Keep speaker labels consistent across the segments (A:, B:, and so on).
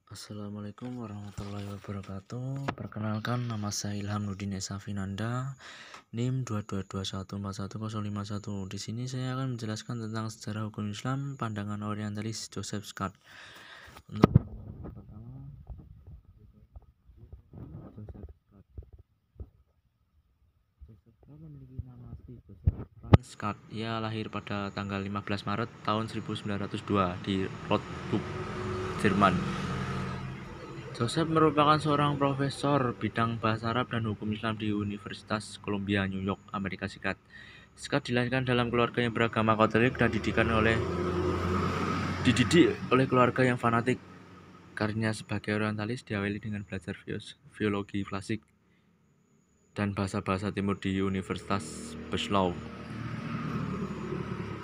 A: Assalamualaikum warahmatullahi wabarakatuh. Perkenalkan, nama saya Ilham Nurdin Esa Finanda, NIM 222141051. Di sini saya akan menjelaskan tentang sejarah hukum Islam, pandangan orientalis Joseph Scott. Untuk yang pertama, Joseph Scott memiliki nama asli Joseph Franz Scott. Ia lahir pada tanggal 15 Maret tahun 1902 di Rostock, Jerman. Joseph merupakan seorang profesor bidang bahasa Arab dan hukum Islam di Universitas Columbia, New York, Amerika Serikat. Scott dilahirkan dalam keluarga yang beragama Katolik dan dididik oleh keluarga yang fanatik. Karirnya sebagai orientalis diawali dengan belajar filologi klasik dan bahasa-bahasa Timur di Universitas Breslau.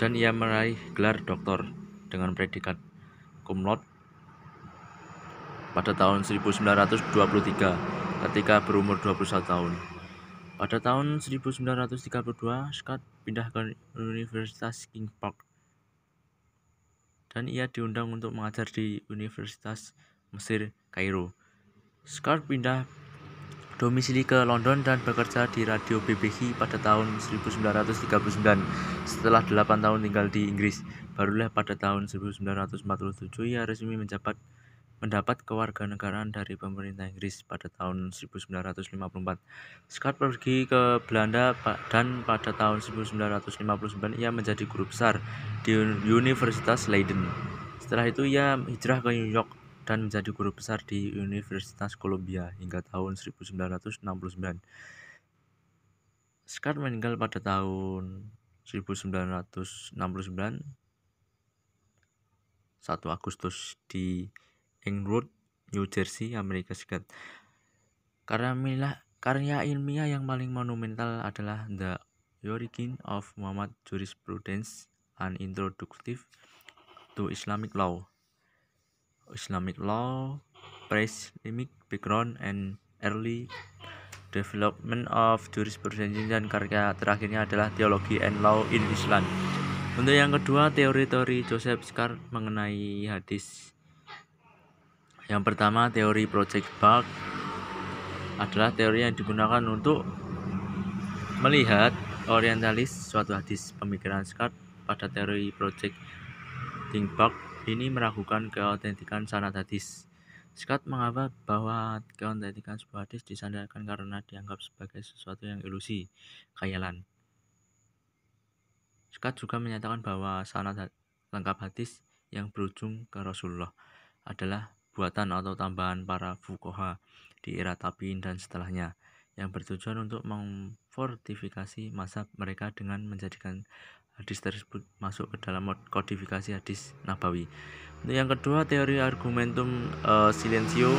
A: Dan ia meraih gelar doktor dengan predikat cum laude pada tahun 1923 ketika berumur 21 tahun. Pada tahun 1932, Scott pindah ke Universitas King Park dan ia diundang untuk mengajar di Universitas Mesir, Kairo. Scott pindah domisili ke London dan bekerja di radio BBC pada tahun 1939. Setelah 8 tahun tinggal di Inggris, barulah pada tahun 1947 ia resmi mendapat kewarganegaraan dari pemerintah Inggris pada tahun 1954. Scott pergi ke Belanda dan pada tahun 1959 ia menjadi guru besar di Universitas Leiden. Setelah itu ia hijrah ke New York dan menjadi guru besar di Universitas Columbia hingga tahun 1969. Scott meninggal pada tahun 1969 1 Agustus di Englewood, New Jersey, Amerika Serikat. Karya ilmiah yang paling monumental adalah The Origin of Muhammad Jurisprudence, an Introduction to Islamic Law. Islamic Law, Pre-Islamic Background and Early Development of Jurisprudence, dan karya terakhirnya adalah Theology and Law in Islam. Untuk yang kedua, teori-teori Joseph Scott mengenai hadis. Yang pertama, teori Project Bach adalah teori yang digunakan untuk melihat orientalis suatu hadis. Pemikiran Scott pada teori Project Bach ini meragukan keautentikan sanad hadis. Scott menganggap bahwa keautentikan sebuah hadis disandarkan karena dianggap sebagai sesuatu yang ilusi, khayalan. Scott juga menyatakan bahwa sanad lengkap hadis yang berujung ke Rasulullah adalah buatan atau tambahan para fuqaha di era tabi'in dan setelahnya, yang bertujuan untuk memfortifikasi mazhab mereka dengan menjadikan hadis tersebut masuk ke dalam kodifikasi hadis Nabawi. Untuk yang kedua, teori argumentum silentio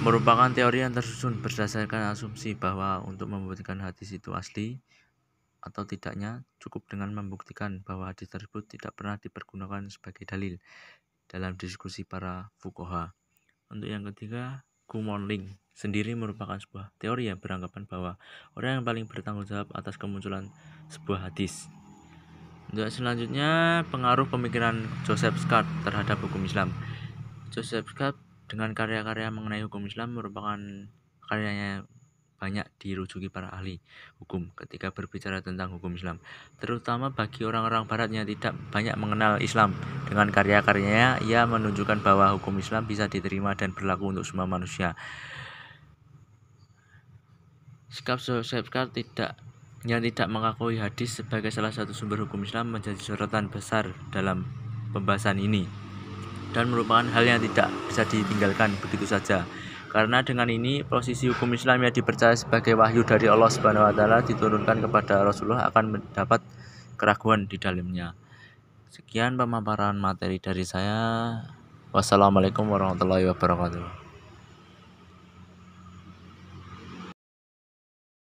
A: merupakan teori yang tersusun berdasarkan asumsi bahwa untuk membuktikan hadis itu asli atau tidaknya cukup dengan membuktikan bahwa hadis tersebut tidak pernah dipergunakan sebagai dalil dalam diskusi para fuqaha. Untuk yang ketiga, Kumonling sendiri merupakan sebuah teori yang beranggapan bahwa orang yang paling bertanggung jawab atas kemunculan sebuah hadis. Untuk selanjutnya, pengaruh pemikiran Joseph Scott terhadap hukum Islam. Joseph Scott dengan karya-karya mengenai hukum Islam merupakan karyanya banyak dirujuki para ahli hukum ketika berbicara tentang hukum Islam, terutama bagi orang-orang barat yang tidak banyak mengenal Islam. Dengan karya-karyanya, ia menunjukkan bahwa hukum Islam bisa diterima dan berlaku untuk semua manusia. Joseph Scott yang tidak mengakui hadis sebagai salah satu sumber hukum Islam menjadi sorotan besar dalam pembahasan ini dan merupakan hal yang tidak bisa ditinggalkan begitu saja. Karena dengan ini, posisi hukum Islam yang dipercaya sebagai wahyu dari Allah Subhanahu wa taala diturunkan kepada Rasulullah akan mendapat keraguan di dalamnya. Sekian pemaparan materi dari saya. Wassalamualaikum warahmatullahi wabarakatuh.